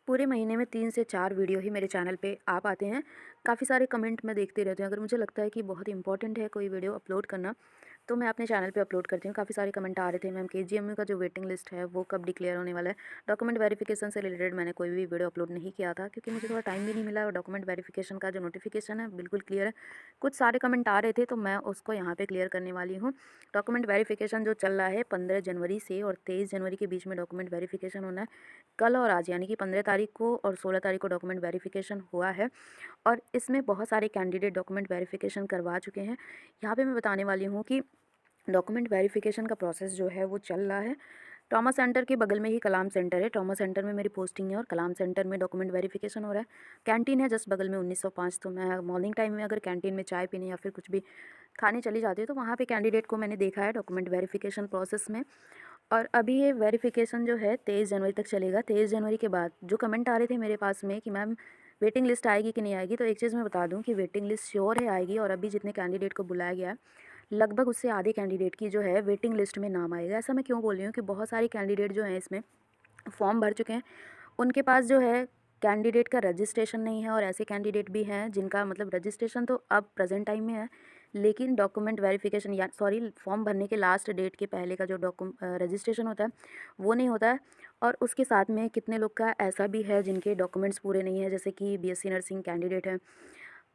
पूरे महीने में 3 से 4 वीडियो ही मेरे चैनल पे आ पाते हैं। काफ़ी सारे कमेंट मैं देखती रहती हूँ। अगर मुझे लगता है कि बहुत इम्पोर्टेंट है कोई वीडियो अपलोड करना, तो मैं अपने चैनल पे अपलोड करती हूँ। काफ़ी सारे कमेंट आ रहे थे, मैम केजीएमयू का जो वेटिंग लिस्ट है वो कब डिक्लेयर होने वाला है। डॉक्यूमेंट वेरिफिकेशन से रिलेटेड मैंने कोई भी वीडियो अपलोड नहीं किया था क्योंकि मुझे थोड़ा टाइम भी नहीं मिला और डॉक्यूमेंट वेरिफिकेशन का जो नोटिफिकेशन है बिल्कुल क्लियर है। कुछ सारे कमेंट आ रहे थे तो मैं उसको यहाँ पे क्लियर करने वाली हूँ। डॉक्यूमेंट वेरिफिकेशन जो चल रहा है 15 जनवरी से और 23 जनवरी के बीच में डॉक्यूमेंट वेरिफिकेशन होना है। कल और आज यानी कि 15 तारीख को और 16 तारीख को डॉक्यूमेंट वेरिफिकेशन हुआ है और इसमें बहुत सारे कैंडिडेट डॉक्यूमेंट वेरिफिकेशन करवा चुके हैं। यहाँ पे मैं बताने वाली हूँ कि डॉक्यूमेंट वेरिफिकेशन का प्रोसेस जो है वो चल रहा है। ट्रॉमा सेंटर के बगल में ही कलाम सेंटर है। ट्रॉमा सेंटर में मेरी पोस्टिंग है और कलाम सेंटर में डॉक्यूमेंट वेरिफिकेशन हो रहा है। कैंटीन है जस्ट बगल में 1905। तो मैं मॉर्निंग टाइम में अगर कैंटीन में चाय पीने या फिर कुछ भी खाने चली जाती हूँ तो वहाँ पे कैंडिडेट को मैंने देखा है डॉक्यूमेंट वेरिफिकेशन प्रोसेस में। और अभी ये वेरिफिकेशन जो है 23 जनवरी तक चलेगा। 23 जनवरी के बाद जो कमेंट आ रहे थे मेरे पास में कि मैम वेटिंग लिस्ट आएगी कि नहीं आएगी, तो एक चीज़ मैं बता दूं कि वेटिंग लिस्ट श्योर है आएगी। और अभी जितने कैंडिडेट को बुलाया गया है लगभग उससे आधे कैंडिडेट की जो है वेटिंग लिस्ट में नाम आएगा। ऐसा मैं क्यों बोल रही हूँ कि बहुत सारे कैंडिडेट जो हैं इसमें फॉर्म भर चुके हैं, उनके पास जो है कैंडिडेट का रजिस्ट्रेशन नहीं है और ऐसे कैंडिडेट भी हैं जिनका मतलब रजिस्ट्रेशन तो अब प्रेजेंट टाइम में है, लेकिन डॉक्यूमेंट वेरिफिकेशन या सॉरी फॉर्म भरने के लास्ट डेट के पहले का जो रजिस्ट्रेशन होता है वो नहीं होता है। और उसके साथ में कितने लोग का ऐसा भी है जिनके डॉक्यूमेंट्स पूरे नहीं है, जैसे कि बीएससी नर्सिंग कैंडिडेट है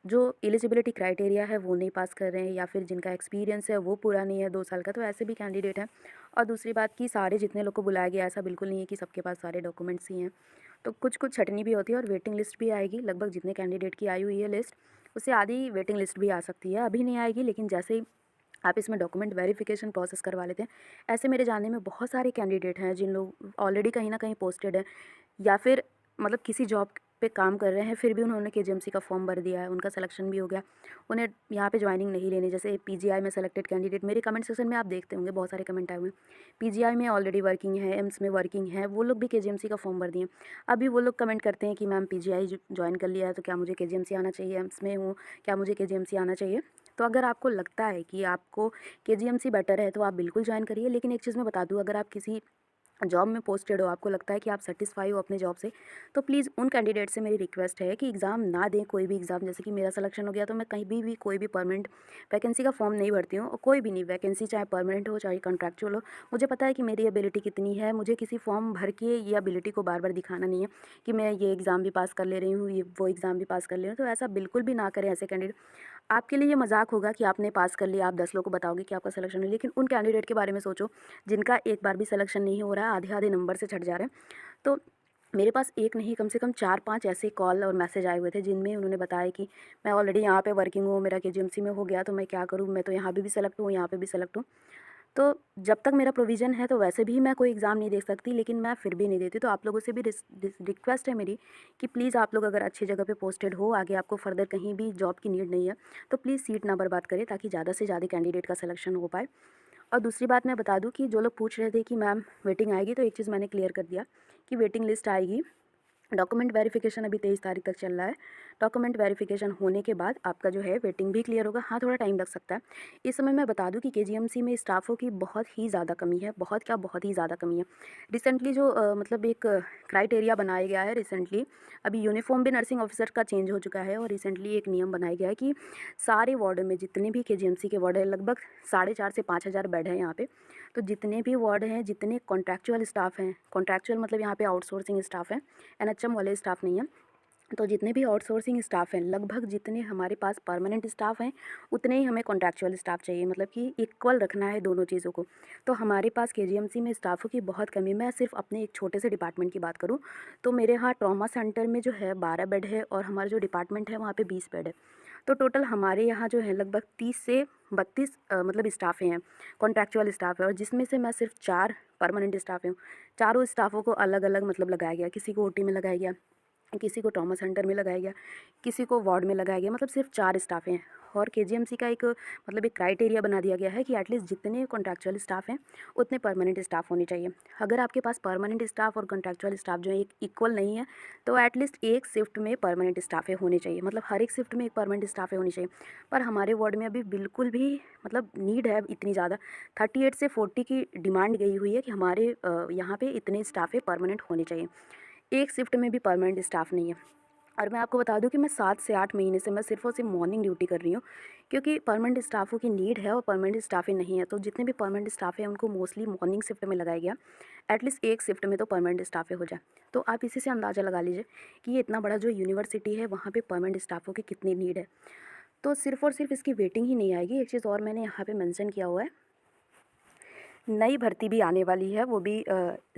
जो एलिजिबिलिटी क्राइटेरिया है वो नहीं पास कर रहे हैं या फिर जिनका एक्सपीरियंस है वो पूरा नहीं है 2 साल का, तो ऐसे भी कैंडिडेट हैं। और दूसरी बात कि सारे जितने लोग को बुलाया गया ऐसा बिल्कुल नहीं है कि सबके पास सारे डॉक्यूमेंट्स ही हैं, तो कुछ कुछ छटनी भी होती है और वेटिंग लिस्ट भी आएगी। लगभग जितने कैंडिडेट की आई हुई है लिस्ट उससे आधी वेटिंग लिस्ट भी आ सकती है। अभी नहीं आएगी, लेकिन जैसे ही आप इसमें डॉक्यूमेंट वेरिफिकेशन प्रोसेस करवा लेते हैं, ऐसे मेरे जानने में बहुत सारे कैंडिडेट हैं जिन लोग ऑलरेडी कहीं ना कहीं पोस्टेड है या फिर मतलब किसी जॉब पे काम कर रहे हैं, फिर भी उन्होंने केजीएमसी का फॉर्म भर दिया है, उनका सिलेक्शन भी हो गया, उन्हें यहाँ पे ज्वाइनिंग नहीं लेनी। जैसे पीजीआई में सेलेक्टेड कैंडिडेट मेरे कमेंट सेक्शन में आप देखते होंगे बहुत सारे कमेंट आए हुए हैं, पीजीआई में ऑलरेडी वर्किंग है, एम्स में वर्किंग है, वो लोग भी केजीएमसी का फॉर्म भर दिए। अभी वो लोग कमेंट करते हैं कि मैम पीजीआई ज्वाइन कर लिया है तो क्या मुझे केजीएमसी आना चाहिए, एम्स में हूँ क्या मुझे केजीएमसी आना चाहिए। तो अगर आपको लगता है कि आपको केजीएमसी बेटर है तो आप बिल्कुल ज्वाइन करिए। लेकिन एक चीज़ मैं बता दूँ, अगर आप किसी जॉब में पोस्टेड हो, आपको लगता है कि आप सेटिस्फाई हो अपने जॉब से, तो प्लीज़ उन कैंडिडेट से मेरी रिक्वेस्ट है कि एग्ज़ाम ना दें, कोई भी एग्ज़ाम। जैसे कि मेरा सिलेक्शन हो गया तो मैं कहीं भी कोई भी परमानेंट वैकेंसी का फॉर्म नहीं भरती हूँ, और कोई भी नहीं वैकेंसी, चाहे परमानेंट हो चाहे कॉन्ट्रैक्चुअल हो। मुझे पता है कि मेरी एबिलिटी कितनी है, मुझे किसी फॉर्म भर के ये एबिलिटी को बार बार दिखाना नहीं है कि मैं ये एग्ज़ाम भी पास कर ले रही हूँ, ये वो एग्ज़ाम भी पास कर ले रही हूँ। तो ऐसा बिल्कुल भी ना करें ऐसे कैंडिडेट। आपके लिए ये मजाक होगा कि आपने पास कर लिया, आप 10 लोगों को बताओगे कि आपका सिलेक्शन है, लेकिन उन कैंडिडेट के बारे में सोचो जिनका एक बार भी सिलेक्शन नहीं हो रहा है, आधे आधे नंबर से छट जा रहे हैं। तो मेरे पास एक नहीं कम से कम 4-5 ऐसे कॉल और मैसेज आए हुए थे जिनमें उन्होंने बताया कि मैं ऑलरेडी यहाँ पे वर्किंग हूँ, मेरा केजीएमसी में हो गया तो मैं क्या करूँ, मैं तो यहाँ पे भी सेलेक्ट हूँ, यहाँ पे भी सेलेक्ट हूँ। तो जब तक मेरा प्रोविज़न है तो वैसे भी मैं कोई एग्ज़ाम नहीं दे सकती, लेकिन मैं फिर भी नहीं देती। तो आप लोगों से भी रिक्वेस्ट है मेरी कि प्लीज़ आप लोग अगर अच्छी जगह पे पोस्टेड हो, आगे आपको फ़र्दर कहीं भी जॉब की नीड नहीं है, तो प्लीज़ सीट ना बर्बाद करें ताकि ज़्यादा से ज़्यादा कैंडिडेट का सिलेक्शन हो पाए। और दूसरी बात मैं बता दूँ कि जो लोग पूछ रहे थे कि मैम वेटिंग आएगी, तो एक चीज़ मैंने क्लियर कर दिया कि वेटिंग लिस्ट आएगी। डॉक्यूमेंट वेरिफिकेशन अभी 23 तारीख तक चल रहा है। डॉक्यूमेंट वेरिफिकेशन होने के बाद आपका जो है वेटिंग भी क्लियर होगा। हाँ, थोड़ा टाइम लग सकता है। इस समय मैं बता दूं कि केजीएमसी में स्टाफ़ों की बहुत ही ज़्यादा कमी है, बहुत क्या बहुत ही ज़्यादा कमी है। रिसेंटली जो मतलब एक क्राइटेरिया बनाया गया है, रिसेंटली अभी यूनिफॉर्म भी नर्सिंग ऑफिसर का चेंज हो चुका है और रिसेंटली एक नियम बनाया गया है कि सारे वार्ड में जितने भी केजीएमसी के वार्ड है, लगभग 4,500 से 5,000 बेड है यहाँ पे, तो जितने भी वार्ड हैं, जितने कॉन्ट्रैक्चुअल स्टाफ हैं, कॉन्ट्रैक्चुअल मतलब यहाँ पे आउटसोर्सिंग स्टाफ है, एनएचएम वाले स्टाफ नहीं है, तो जितने भी आउटसोर्सिंग स्टाफ हैं, लगभग जितने हमारे पास परमानेंट स्टाफ हैं उतने ही हमें कॉन्ट्रैक्चुअल स्टाफ चाहिए, मतलब कि इक्वल रखना है दोनों चीज़ों को। तो हमारे पास केजीएमसी में स्टाफों की बहुत कमी। मैं सिर्फ अपने एक छोटे से डिपार्टमेंट की बात करूँ तो मेरे यहाँ ट्रॉमा सेंटर में जो है 12 बेड है और हमारा जो डिपार्टमेंट है वहाँ पे 20 बेड है। तो टोटल हमारे यहाँ जो है लगभग 30 से 32 मतलब स्टाफ हैं, कॉन्ट्रैक्चुअल स्टाफ है, और जिसमें से मैं सिर्फ 4 परमानेंट स्टाफ हूँ। चारों स्टाफों को अलग अलग मतलब लगाया गया, किसी को ओटी में लगाया गया, किसी को ट्रॉमा सेंटर में लगाया गया, किसी को वार्ड में लगाया गया, मतलब सिर्फ 4 स्टाफ हैं। और केजीएमसी का एक मतलब एक क्राइटेरिया बना दिया गया है कि एटलीस्ट जितने कॉन्ट्रैक्चुअल स्टाफ हैं उतने परमानेंट स्टाफ होने चाहिए। अगर आपके पास परमानेंट स्टाफ और कॉन्ट्रैक्चुअल स्टाफ जो है एक इक्वल नहीं है, तो एटलीस्ट एक शिफ्ट में परमानेंट स्टाफे होने चाहिए, मतलब हर एक शिफ्ट में एक परमानेंट स्टाफे होनी चाहिए। पर हमारे वार्ड में अभी बिल्कुल भी मतलब नीड है इतनी ज़्यादा, 38 से 40 की डिमांड गई हुई है कि हमारे यहाँ पे इतने स्टाफे परमानेंट होने चाहिए। एक शिफ्ट में भी परमानेंट स्टाफ नहीं है। और मैं आपको बता दूं कि मैं 7 से 8 महीने से मैं सिर्फ और सिर्फ मॉर्निंग ड्यूटी कर रही हूँ, क्योंकि परमानेंट स्टाफों की नीड है और परमानेंट स्टाफें नहीं है। तो जितने भी परमानेंट स्टाफ हैं उनको मोस्टली मॉर्निंग शिफ्ट में लगाया गया। एटलीस्ट एक शिफ्ट में तो परमानेंट स्टाफे हो जाए। तो आप इसी से अंदाज़ा लगा लीजिए कि ये इतना बड़ा जो यूनिवर्सिटी है वहाँ पे परमानेंट स्टाफों की कितनी नीड है। तो सिर्फ और सिर्फ इसकी वेटिंग ही नहीं आएगी, एक चीज़ और मैंने यहाँ पे मेंशन किया हुआ है, नई भर्ती भी आने वाली है, वो भी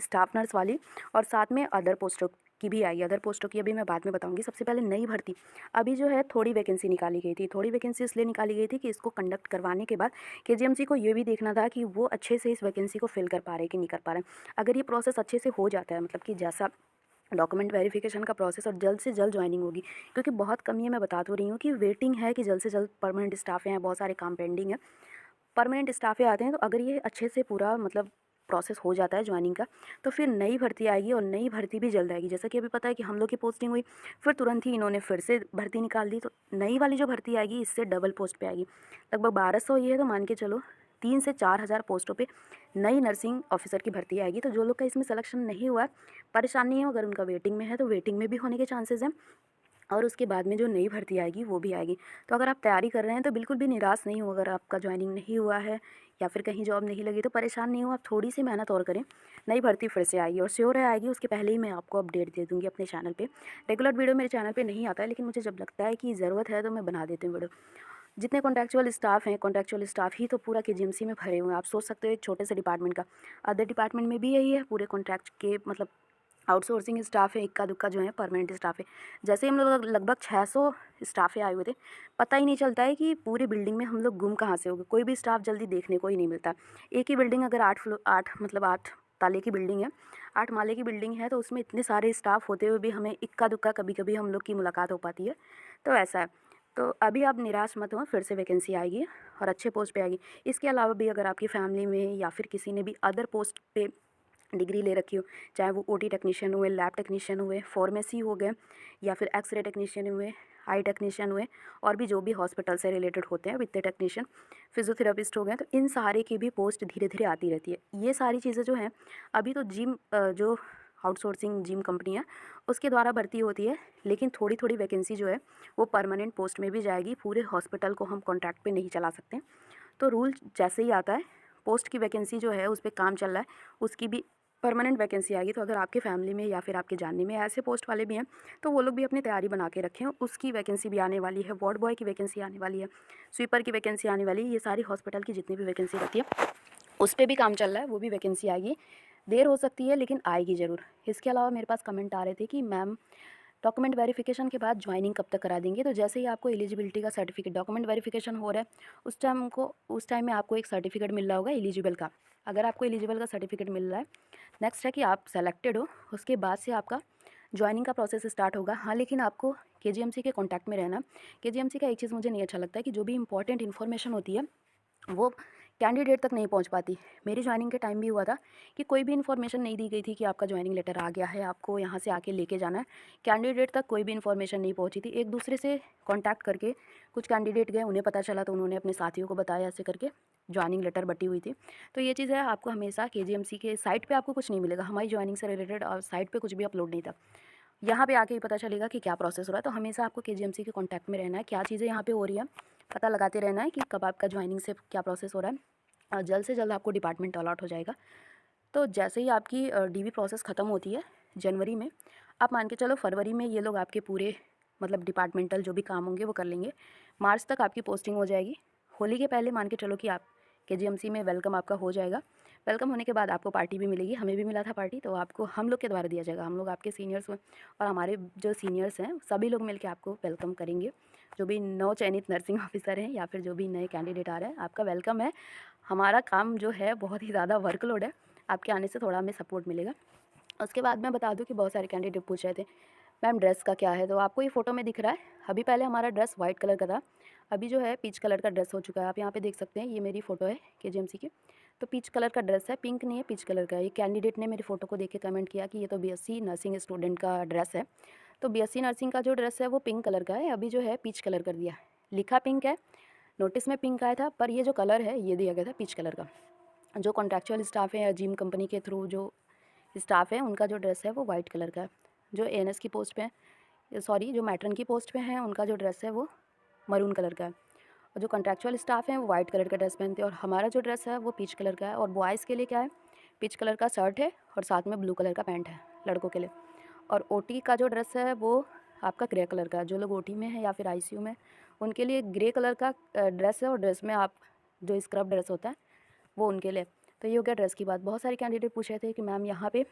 स्टाफ नर्स वाली, और साथ में अदर पोस्टों की भी आई है। अदर पोस्टों की अभी मैं बाद में बताऊंगी। सबसे पहले नई भर्ती, अभी जो है थोड़ी वैकेंसी निकाली गई थी। थोड़ी वैकेंसी इसलिए निकाली गई थी कि इसको कंडक्ट करवाने के बाद केजीएमसी को ये भी देखना था कि वो अच्छे से इस वैकेंसी को फिल कर पा रहे कि नहीं कर पा रहे। अगर ये प्रोसेस अच्छे से हो जाता है, मतलब कि जैसा डॉक्यूमेंट वेरिफिकेशन का प्रोसेस, और जल्द से जल्द ज्वाइनिंग होगी, क्योंकि बहुत कमी है, मैं बता तो रही हूँ कि वेटिंग है कि जल्द से जल्द परमानेंट स्टाफ हैं, बहुत सारे काम पेंडिंग है, परमानेंट स्टाफे आते हैं। तो अगर ये अच्छे से पूरा मतलब प्रोसेस हो जाता है ज्वाइनिंग का, तो फिर नई भर्ती आएगी, और नई भर्ती भी जल्द आएगी। जैसा कि अभी पता है कि हम लोग की पोस्टिंग हुई, फिर तुरंत ही इन्होंने फिर से भर्ती निकाल दी। तो नई वाली जो भर्ती आएगी इससे डबल पोस्ट पे आएगी, लगभग 1200 ये है, तो मान के चलो 3 से 4,000 पोस्टों पे नई नर्सिंग ऑफिसर की भर्ती आएगी। तो जो लोग का इसमें सिलेक्शन नहीं हुआ है, परेशान नहीं हो, अगर उनका वेटिंग में है तो वेटिंग में भी होने के चांसेस हैं, और उसके बाद में जो नई भर्ती आएगी वो भी आएगी। तो अगर आप तैयारी कर रहे हैं तो बिल्कुल भी निराश नहीं हो। अगर आपका ज्वाइनिंग नहीं हुआ है या फिर कहीं जॉब नहीं लगी तो परेशान नहीं हो, आप थोड़ी सी मेहनत और करें, नई भर्ती फिर से आएगी, और श्योर है आएगी। उसके पहले ही मैं आपको अपडेट दे दूँगी अपने चैनल पे। रेगुलर वीडियो मेरे चैनल पे नहीं आता है, लेकिन मुझे जब लगता है कि ज़रूरत है तो मैं बना देती हूँ वीडियो। जितने कॉन्ट्रैक्चुअल स्टाफ हैं, कॉन्ट्रैक्चुअल स्टाफ ही तो पूरा केजीएमसी में भरे हुए हैं। आप सोच सकते हो एक छोटे से डिपार्टमेंट का, अदर डिपार्टमेंट में भी यही है, पूरे कॉन्ट्रैक्ट के मतलब आउटसोर्सिंग स्टाफ है, इक्का दुक्का जो है परमानेंट स्टाफ है। जैसे हम लोग लगभग 600 स्टाफ आए हुए थे, पता ही नहीं चलता है कि पूरी बिल्डिंग में हम लोग गुम कहाँ से हो गए। कोई भी स्टाफ जल्दी देखने को ही नहीं मिलता। एक ही बिल्डिंग अगर 8 ताले की बिल्डिंग है, 8 माले की बिल्डिंग है, तो उसमें इतने सारे स्टाफ होते हुए भी हमें इक्का दुक्का कभी कभी हम लोग की मुलाकात हो पाती है। तो ऐसा है। तो अभी आप निराश मत हो, फिर से वैकेंसी आएगी और अच्छे पोस्ट पे आएगी। इसके अलावा भी अगर आपकी फैमिली में या फिर किसी ने भी अदर पोस्ट पे डिग्री ले रखी हो, चाहे वो ओटी टेक्नीशियन हुए, लैब टेक्नीशियन हुए, फार्मेसी हो गए, या फिर एक्सरे टेक्नीशियन हुए, आई टेक्नीशियन हुए, और भी जो भी हॉस्पिटल से रिलेटेड होते हैं, वित्तीय टेक्नीशियन, फिजियोथेरेपिस्ट हो गए, तो इन सारे की भी पोस्ट धीरे धीरे आती रहती है। ये सारी चीज़ें जो हैं, अभी तो जिम जो आउटसोर्सिंग जिम कंपनी है उसके द्वारा भर्ती होती है, लेकिन थोड़ी थोड़ी वैकेंसी जो है वो परमानेंट पोस्ट में भी जाएगी। पूरे हॉस्पिटल को हम कॉन्ट्रैक्ट पे नहीं चला सकते। तो रूल जैसे ही आता है, पोस्ट की वैकेंसी जो है उस पर काम चल रहा है, उसकी भी परमानेंट वैकेंसी आएगी। तो अगर आपके फैमिली में या फिर आपके जानने में ऐसे पोस्ट वाले भी हैं, तो वो लोग भी अपनी तैयारी बना के रखें। उसकी वैकेंसी भी आने वाली है, वार्ड बॉय की वैकेंसी आने वाली है, स्वीपर की वैकेंसी आने वाली है। ये सारी हॉस्पिटल की जितनी भी वैकेंसी रहती है उस पर भी काम चल रहा है, वो भी वैकेंसी आएगी। देर हो सकती है लेकिन आएगी ज़रूर। इसके अलावा मेरे पास कमेंट आ रहे थे कि मैम डॉक्यूमेंट वेरिफिकेशन के बाद ज्वाइनिंग कब तक करा देंगे। तो जैसे ही आपको एलिजिबिलिटी का सर्टिफिकेट, डॉक्यूमेंट वेरिफिकेशन हो रहा है उस टाइम में आपको एक सर्टिफिकेट मिल रहा होगा एलिजिबल का। अगर आपको एलिजिबल का सर्टिफिकेट मिल रहा है, नेक्स्ट है कि आप सेलेक्टेड हो, उसके बाद से आपका ज्वाइनिंग का प्रोसेस स्टार्ट होगा। हाँ, लेकिन आपको केजीएमसी के कॉन्टैक्ट में रहना। केजीएमसी का एक चीज़ मुझे नहीं अच्छा लगता है कि जो भी इंपॉर्टेंट इन्फॉर्मेशन होती है वो कैंडिडेट तक नहीं पहुंच पाती। मेरी ज्वाइनिंग के टाइम भी हुआ था कि कोई भी इन्फॉर्मेशन नहीं दी गई थी कि आपका ज्वाइनिंग लेटर आ गया है, आपको यहाँ से आके लेके जाना है। कैंडिडेट तक कोई भी इन्फॉर्मेशन नहीं पहुंची थी। एक दूसरे से कांटेक्ट करके कुछ कैंडिडेट गए, उन्हें पता चला तो उन्होंने अपने साथियों को बताया, ऐसे करके ज्वाइनिंग लेटर बटी हुई थी। तो ये चीज़ है, आपको हमेशा केजीएमसी के साइट पर आपको कुछ नहीं मिलेगा। हमारी ज्वाइनिंग से रिलेटेड और साइट पर कुछ भी अपलोड नहीं था। यहाँ पे आके ही पता चलेगा कि क्या प्रोसेस हो रहा है। तो हमेशा आपको केजीएमसी के कांटेक्ट में रहना है, क्या चीज़ें यहाँ पे हो रही है पता लगाते रहना है कि कब आपका ज्वाइनिंग से क्या प्रोसेस हो रहा है, और जल्द से जल्द आपको डिपार्टमेंट अलॉट हो जाएगा। तो जैसे ही आपकी डीवी प्रोसेस ख़त्म होती है जनवरी में, आप मान के चलो फरवरी में ये लोग आपके पूरे मतलब डिपार्टमेंटल जो भी काम होंगे वो कर लेंगे। मार्च तक आपकी पोस्टिंग हो जाएगी। होली के पहले मान के चलो कि आप केजीएमसी में वेलकम आपका हो जाएगा। वेलकम होने के बाद आपको पार्टी भी मिलेगी, हमें भी मिला था पार्टी, तो आपको हम लोग के द्वारा दिया जाएगा। हम लोग आपके सीनियर्स हैं और हमारे जो सीनियर्स हैं सभी लोग मिलकर आपको वेलकम करेंगे। जो भी नव चयनित नर्सिंग ऑफिसर हैं या फिर जो भी नए कैंडिडेट आ रहे हैं, आपका वेलकम है। हमारा काम जो है बहुत ही ज़्यादा वर्कलोड है, आपके आने से थोड़ा हमें सपोर्ट मिलेगा। उसके बाद मैं बता दूं कि बहुत सारे कैंडिडेट पूछ रहे थे मैम ड्रेस का क्या है। तो आपको ये फ़ोटो में दिख रहा है, अभी पहले हमारा ड्रेस वाइट कलर का था, अभी जो है पीच कलर का ड्रेस हो चुका है। आप यहाँ पे देख सकते हैं, ये मेरी फ़ोटो है केजीएमसी की। तो पीच कलर का ड्रेस है, पिंक नहीं है, पीच कलर का है। ये कैंडिडेट ने मेरी फ़ोटो को देख के कमेंट किया कि ये तो बीएससी नर्सिंग स्टूडेंट का ड्रेस है। तो बीएससी नर्सिंग का जो ड्रेस है वो पिंक कलर का है, अभी जो है पीच कलर कर दिया। लिखा पिंक है, नोटिस में पिंक आया था, पर ये जो कलर है ये दिया गया था पीच कलर का। जो कॉन्ट्रैक्चुअल स्टाफ है या जिम कंपनी के थ्रू जो स्टाफ है उनका जो ड्रेस है वो वाइट कलर का है। जो एएनएस की पोस्ट पे हैं, सॉरी जो मैट्रन की पोस्ट पे हैं, उनका जो ड्रेस है वो मरून कलर का है, और जो कॉन्ट्रैक्चुअल स्टाफ हैं वो वाइट कलर का ड्रेस पहनते हैं, और हमारा जो ड्रेस है वो पीच कलर का है। और बॉयज़ के लिए क्या है, पीच कलर का शर्ट है और साथ में ब्लू कलर का पैंट है लड़कों के लिए। और ओटी का जो ड्रेस है वो आपका ग्रे कलर का है। जो लोग ओटी में हैं या फिर आईसीयू में, उनके लिए ग्रे कलर का ड्रेस है, और ड्रेस में आप जो स्क्रब ड्रेस होता है वो उनके लिए। तो ये हो गया ड्रेस की बात। बहुत सारे कैंडिडेट पूछ रहे थे कि मैम यहाँ पे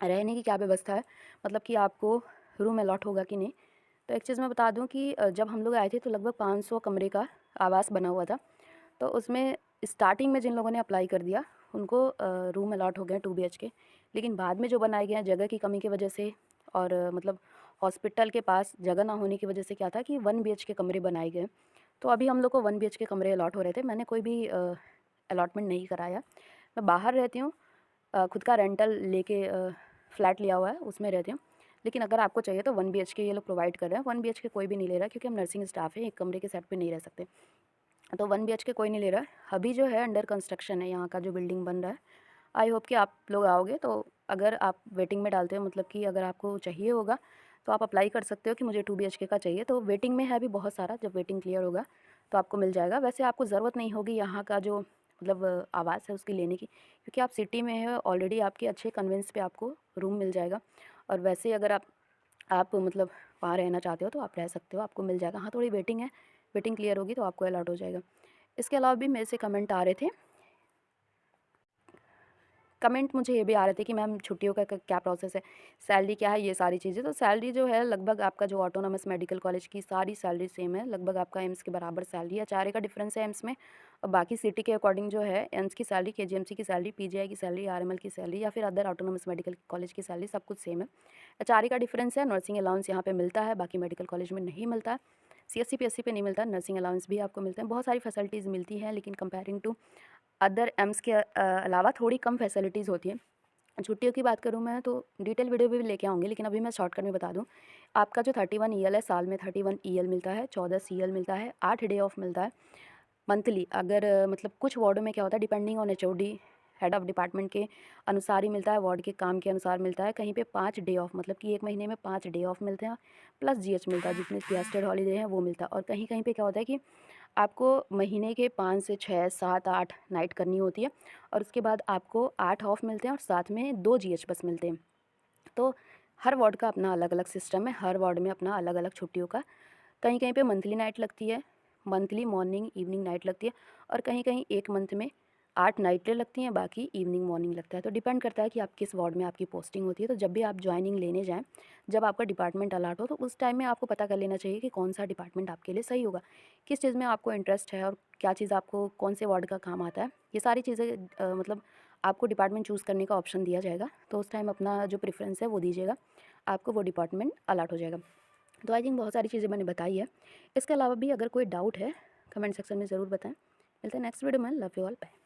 रहने की क्या व्यवस्था है, मतलब कि आपको रूम अलॉट होगा कि नहीं। तो एक चीज़ मैं बता दूं कि जब हम लोग आए थे तो लगभग 500 कमरे का आवास बना हुआ था। तो उसमें स्टार्टिंग में जिन लोगों ने अप्लाई कर दिया उनको रूम अलॉट हो गए 2 BHK, लेकिन बाद में जो बनाए गए हैं जगह की कमी की वजह से, और मतलब हॉस्पिटल के पास जगह ना होने की वजह से क्या था कि 1 BHK कमरे बनाए गए। तो अभी हम लोग को 1 BHK कमरे अलॉट हो रहे थे। मैंने कोई भी अलॉटमेंट नहीं कराया, मैं बाहर रहती हूँ, खुद का रेंटल लेके फ्लैट लिया हुआ है, उसमें रहती हूँ। लेकिन अगर आपको चाहिए तो 1 BHK ये लोग प्रोवाइड कर रहे हैं। 1 BHK कोई भी नहीं ले रहा, क्योंकि हम नर्सिंग स्टाफ है, एक कमरे के सेट पे नहीं रह सकते। तो 1 BHK कोई नहीं ले रहा है। अभी जो है अंडर कंस्ट्रक्शन है यहाँ का जो बिल्डिंग बन रहा है। आई होप कि आप लोग आओगे, तो अगर आप वेटिंग में डालते हो, मतलब कि अगर आपको चाहिए होगा तो आप अप्लाई कर सकते हो कि मुझे 2 BHK का चाहिए। तो वेटिंग में है अभी बहुत सारा, जब वेटिंग क्लियर होगा तो आपको मिल जाएगा। वैसे आपको ज़रूरत नहीं होगी यहाँ का जो मतलब आवास है उसकी लेने की, क्योंकि आप सिटी में है ऑलरेडी, आपके अच्छे कन्वेंस पे आपको रूम मिल जाएगा। और वैसे अगर आप मतलब वहाँ रहना चाहते हो तो आप रह सकते हो, आपको मिल जाएगा। हाँ, थोड़ी वेटिंग है, वेटिंग क्लियर होगी तो आपको अलॉट हो जाएगा। इसके अलावा भी मेरे से कमेंट आ रहे थे, कमेंट मुझे ये भी आ रहे थे कि मैम छुट्टियों का क्या प्रोसेस है, सैलरी क्या है, ये सारी चीज़ें। तो सैलरी जो है लगभग आपका जो ऑटोनॉमस मेडिकल कॉलेज की सारी सैलरी सेम है, लगभग आपका एम्स के बराबर सैलरी है। 4 का डिफरेंस है एम्स में, और बाकी सिटी के अकॉर्डिंग जो है एम्स की सैलरी, केजीएमसी की सैलरी, पीजीआई की सैलरी, आरएमएल की सैलरी या फिर अदर ऑटोनॉमस मेडिकल कॉलेज की सैलरी सब कुछ सेम है। 4 का डिफरेंस है। नर्सिंग अलाउंस यहाँ पे मिलता है, बाकी मेडिकल कॉलेज में नहीं मिलता है। सीएससी पीएससी पे नहीं मिलता, नर्सिंग अलाउंस भी आपको मिलते हैं। बहुत सारी फैसिलिटीज़ मिलती हैं, लेकिन कंपेयरिंग टू अदर एम्स के अलावा थोड़ी कम फैसिलिटीज़ होती हैं। छुट्टियों की बात करूँ मैं तो डिटेल वीडियो भी लेके आऊँगी, लेकिन अभी मैं शॉर्टकट में बता दूँ। आपका जो 31 ईएल है, साल में 31 ईएल मिलता है, 14 सीएल मिलता है, 8 डे ऑफ मिलता है मंथली। अगर मतलब कुछ वार्डों में क्या होता है, depending on HOD head of department के अनुसार ही मिलता है, वार्ड के काम के अनुसार मिलता है। कहीं पे 5 डे ऑफ, मतलब कि 1 महीने में 5 डे ऑफ मिलते हैं, प्लस जीएच मिलता है, जितने गेस्टेड हॉलीडे हैं वो मिलता है। और कहीं कहीं पे क्या होता है कि आपको महीने के 5 से 6, 7, 8 नाइट करनी होती है, और उसके बाद आपको 8 ऑफ मिलते हैं, और साथ में 2 जीएच बस मिलते हैं। तो हर वार्ड का अपना अलग अलग सिस्टम है, हर वार्ड में अपना अलग अलग छुट्टियों का। कहीं कहीं पे मंथली नाइट लगती है, मंथली मॉर्निंग इवनिंग नाइट लगती है, और कहीं कहीं एक मंथ में 8 नाइटें लगती हैं, बाकी इवनिंग मॉर्निंग लगता है। तो डिपेंड करता है कि आप किस वार्ड में आपकी पोस्टिंग होती है। तो जब भी आप ज्वाइनिंग लेने जाएँ, जब आपका डिपार्टमेंट अलॉट हो, तो उस टाइम में आपको पता कर लेना चाहिए कि कौन सा डिपार्टमेंट आपके लिए सही होगा, किस चीज़ में आपको इंटरेस्ट है, और क्या चीज़ आपको कौन से वार्ड का काम आता है। ये सारी चीज़ें मतलब आपको डिपार्टमेंट चूज़ करने का ऑप्शन दिया जाएगा, तो उस टाइम अपना जो प्रेफरेंस है वो दीजिएगा, आपको वो डिपार्टमेंट अलॉट हो जाएगा। तो आई थिंक बहुत सारी चीज़ें मैंने बताई है। इसके अलावा भी अगर कोई डाउट है कमेंट सेक्शन में ज़रूर बताएं। मिलते हैं नेक्स्ट वीडियो में। Love you all, bye.